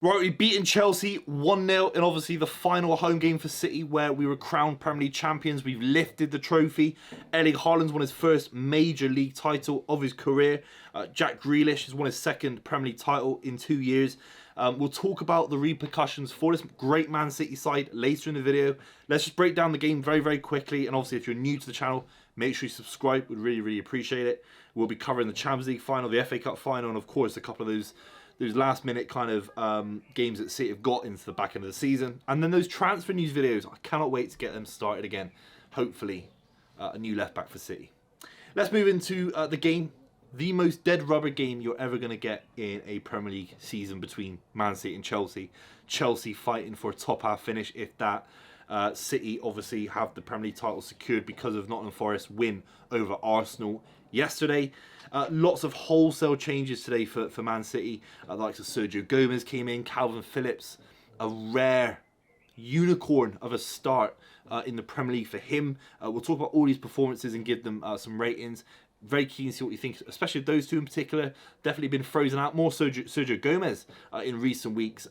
Right, we've beaten Chelsea 1-0 in obviously the final home game for City where we were crowned Premier League champions. We've lifted the trophy. Erling Haaland's won his first major league title of his career. Jack Grealish has won his second Premier League title in 2 years. We'll talk about the repercussions for this great Man City side later in the video. Let's just break down the game very, very quickly. And obviously, if you're new to the channel, make sure you subscribe. We'd really, really appreciate it. We'll be covering the Champions League final, the FA Cup final, and of course, a couple of those last minute kind of games that City have got into the back end of the season. And then those transfer news videos, I cannot wait to get them started again. Hopefully, a new left back for City. Let's move into the game. The most dead rubber game you're ever going to get in a Premier League season between Man City and Chelsea. Chelsea fighting for a top half finish, if that. City obviously have the Premier League title secured because of Nottingham Forest's win over Arsenal yesterday. Lots of wholesale changes today for Man City. The likes of Sergio Gomez came in, Calvin Phillips, a rare unicorn of a start in the Premier League for him. We'll talk about all these performances and give them some ratings. Very keen to see what you think, especially those two in particular. Definitely been frozen out. More Sergio Gomez in recent weeks.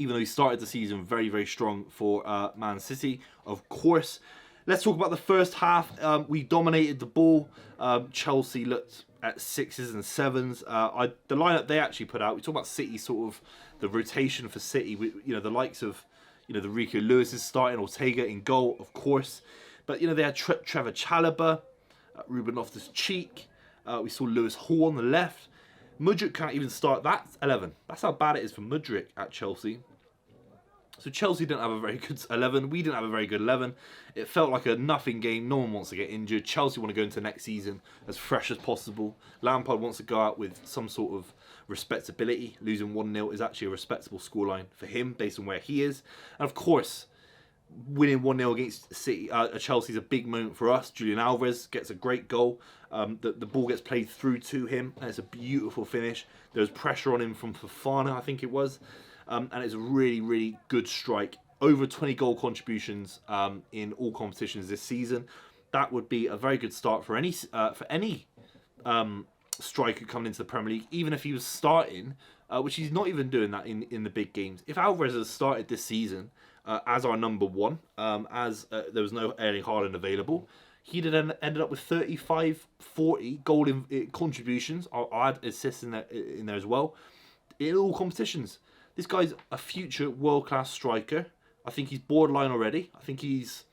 Even though he started the season very, very strong for Man City, of course. Let's talk about the first half. We dominated the ball. Chelsea looked at 6s and 7s. The lineup they actually put out, we talk about City, sort of the rotation for City. The likes of, the Rico Lewis is starting, Ortega in goal, of course. But, they had Trevor Chalobah, Ruben Loftus-Cheek. We saw Lewis Hall on the left. Mudryk can't even start that 11. That's how bad it is for Mudryk at Chelsea. So Chelsea didn't have a very good 11. We didn't have a very good 11. It felt like a nothing game. No one wants to get injured. Chelsea want to go into next season as fresh as possible. Lampard wants to go out with some sort of respectability. Losing 1-0 is actually a respectable scoreline for him based on where he is. And of course, winning 1-0 against City, Chelsea is a big moment for us. Julian Alvarez gets a great goal. The ball gets played through to him, and it's a beautiful finish. There's pressure on him from Fofana, I think it was. And it's a really, really good strike. Over 20 goal contributions in all competitions this season. That would be a very good start for any striker coming into the Premier League, even if he was starting, which he's not even doing that in the big games. If Alvarez has started this season as our number one, as there was no Erling Haaland available, he'd have ended up with 35, 40 goal contributions. I'll add assists in there as well. In all competitions. This guy's a future world-class striker. I think he's borderline already. I think he's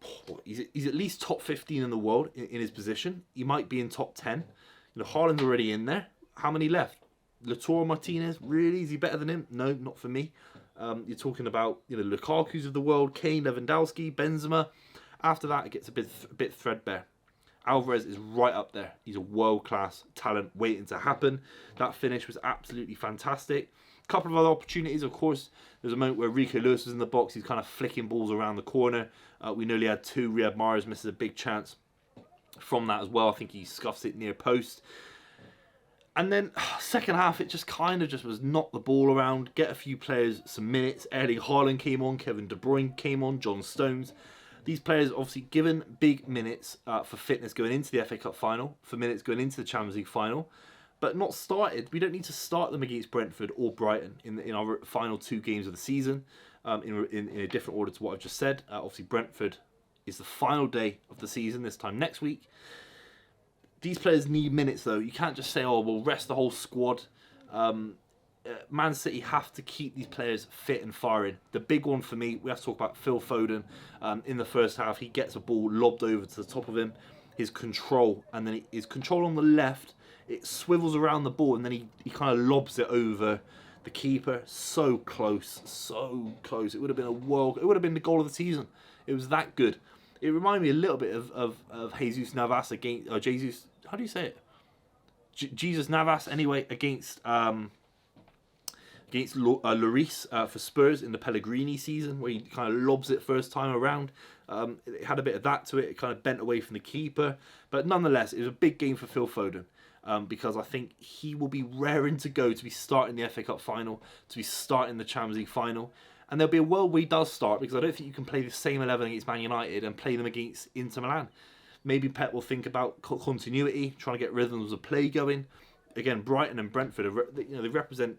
at least top 15 in the world in his position. He might be in top 10. Haaland's already in there. How many left? Lautaro Martinez, really? Is he better than him? No, not for me. You're talking about Lukaku's of the world, Kane, Lewandowski, Benzema. After that, it gets a bit threadbare. Alvarez is right up there. He's a world-class talent waiting to happen. That finish was absolutely fantastic. A couple of other opportunities, of course. There's a moment where Rico Lewis was in the box. He's kind of flicking balls around the corner. We nearly had two. Riyad Mahrez misses a big chance from that as well. I think he scuffs it near post. And then second half, it just kind of was knock the ball around, get a few players some minutes. Erling Haaland came on, Kevin De Bruyne came on, John Stones. These players obviously given big minutes for fitness going into the FA Cup final, for minutes going into the Champions League final, but not started. We don't need to start them against Brentford or Brighton in our final two games of the season, in a different order to what I've just said. Obviously, Brentford is the final day of the season, this time next week. These players need minutes, though. You can't just say, oh, we'll rest the whole squad. Man City have to keep these players fit and firing. The big one for me, we have to talk about Phil Foden. In the first half, he gets a ball lobbed over to the top of him. His control, and then his control on the left, it swivels around the ball, and then he kind of lobs it over the keeper. So close, so close. It would have been it would have been the goal of the season. It was that good. It reminded me a little bit of Jesus Navas against Jesus. How do you say it? Jesus Navas, anyway, against Lloris for Spurs in the Pellegrini season, where he kind of lobs it first time around. It had a bit of that to it. It kind of bent away from the keeper. But nonetheless, it was a big game for Phil Foden, because I think he will be raring to go to be starting the FA Cup final, to be starting the Champions League final. And there'll be a world where he does start, because I don't think you can play the same 11 against Man United and play them against Inter Milan. Maybe Pep will think about continuity, trying to get rhythms of play going. Again, Brighton and Brentford, they represent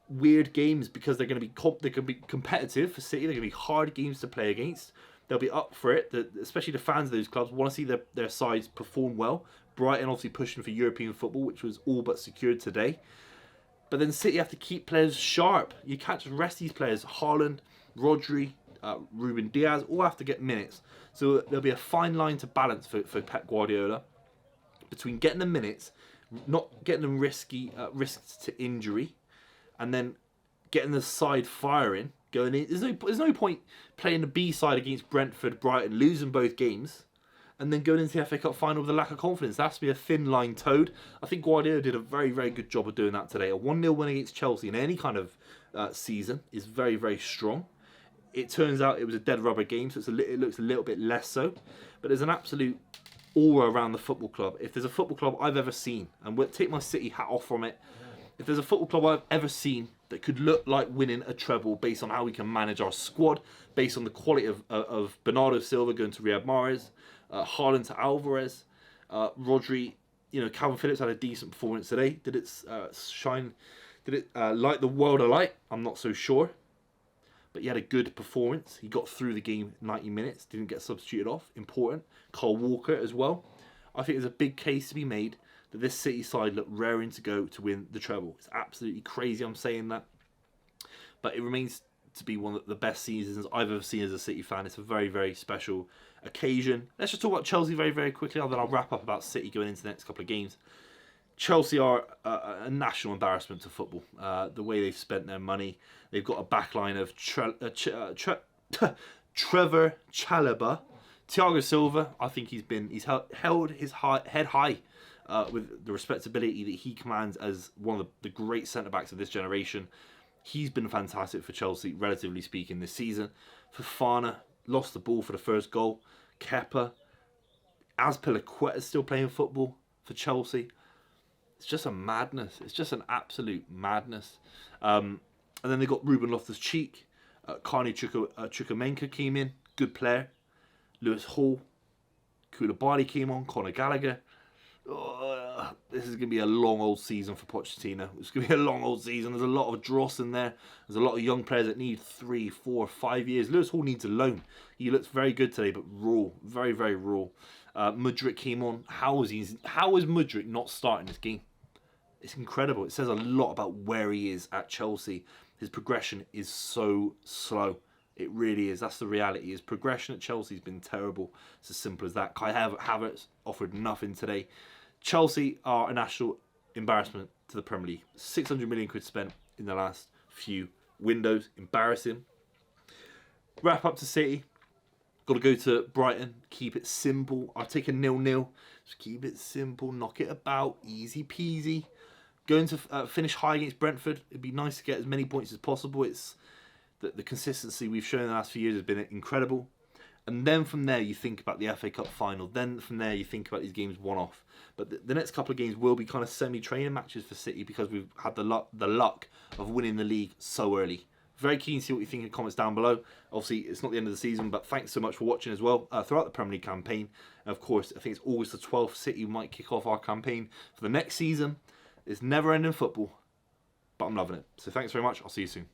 weird games because they're going to be they're going to be competitive for City. They're going to be hard games to play against. They'll be up for it. Especially the fans of those clubs want to see their sides perform well. Brighton obviously pushing for European football, which was all but secured today. But then City have to keep players sharp. You can't just rest these players. Haaland, Rodri, Ruben Diaz all have to get minutes. So there'll be a fine line to balance for Pep Guardiola between getting them minutes, not getting them risks to injury, and then getting the side firing, going in. There's no point playing the B side against Brentford, Brighton, losing both games, and then going into the FA Cup final with a lack of confidence. That has to be a thin line towed. I think Guardiola did a very, very good job of doing that today. A 1-0 win against Chelsea in any kind of season is very, very strong. It turns out it was a dead rubber game, so it looks a little bit less so. But there's an absolute aura around the football club. If there's a football club I've ever seen, and we'll take my City hat off from it, if there's a football club I've ever seen that could look like winning a treble based on how we can manage our squad, based on the quality of Bernardo Silva going to Riyad Mahrez, Haaland to Alvarez, Rodri, Calvin Phillips had a decent performance today. Did it shine? Did it light the world alight? I'm not so sure. But he had a good performance. He got through the game 90 minutes, didn't get substituted off. Important. Kyle Walker as well. I think there's a big case to be made that this City side look raring to go to win the treble. It's absolutely crazy I'm saying that. But it remains to be one of the best seasons I've ever seen as a City fan. It's a very, very special occasion. Let's just talk about Chelsea very, very quickly, and then I'll wrap up about City going into the next couple of games. Chelsea are a national embarrassment to football. The way they've spent their money. They've got a backline of Trevor Chalobah, Thiago Silva. I think he's held his head high with the respectability that he commands as one of the great centre-backs of this generation. He's been fantastic for Chelsea, relatively speaking, this season. Fofana lost the ball for the first goal. Kepa, Azpilicueta is still playing football for Chelsea. It's just a madness. It's just an absolute madness. And then they got Ruben Loftus-Cheek. Carney Chukwuemeka came in. Good player. Lewis Hall. Koulibaly came on. Conor Gallagher. This is going to be a long old season for Pochettino. It's going to be a long old season. There's a lot of dross in there. There's a lot of young players that need 3, 4, 5 years. Lewis Hall needs a loan. He looks very good today, but raw. Very, very raw. Mudryk came on. How is Mudryk not starting this game? It's incredible. It says a lot about where he is at Chelsea. His progression is so slow. It really is. That's the reality. His progression at Chelsea has been terrible. It's as simple as that. Kai Havertz offered nothing today. Chelsea are a national embarrassment to the Premier League. 600 million quid spent in the last few windows. Embarrassing. Wrap up to City. Got to go to Brighton. Keep it simple. I'll take a 0-0. Just keep it simple. Knock it about. Easy peasy. Going to finish high against Brentford. It'd be nice to get as many points as possible. It's the consistency we've shown in the last few years has been incredible. And then from there, you think about the FA Cup final. Then from there, you think about these games one-off. But the next couple of games will be kind of semi-training matches for City because we've had the luck of winning the league so early. Very keen to see what you think in the comments down below. Obviously, it's not the end of the season, but thanks so much for watching as well throughout the Premier League campaign. And of course, I think it's August the 12th. City might kick off our campaign for the next season. It's never-ending football, but I'm loving it. So thanks very much. I'll see you soon.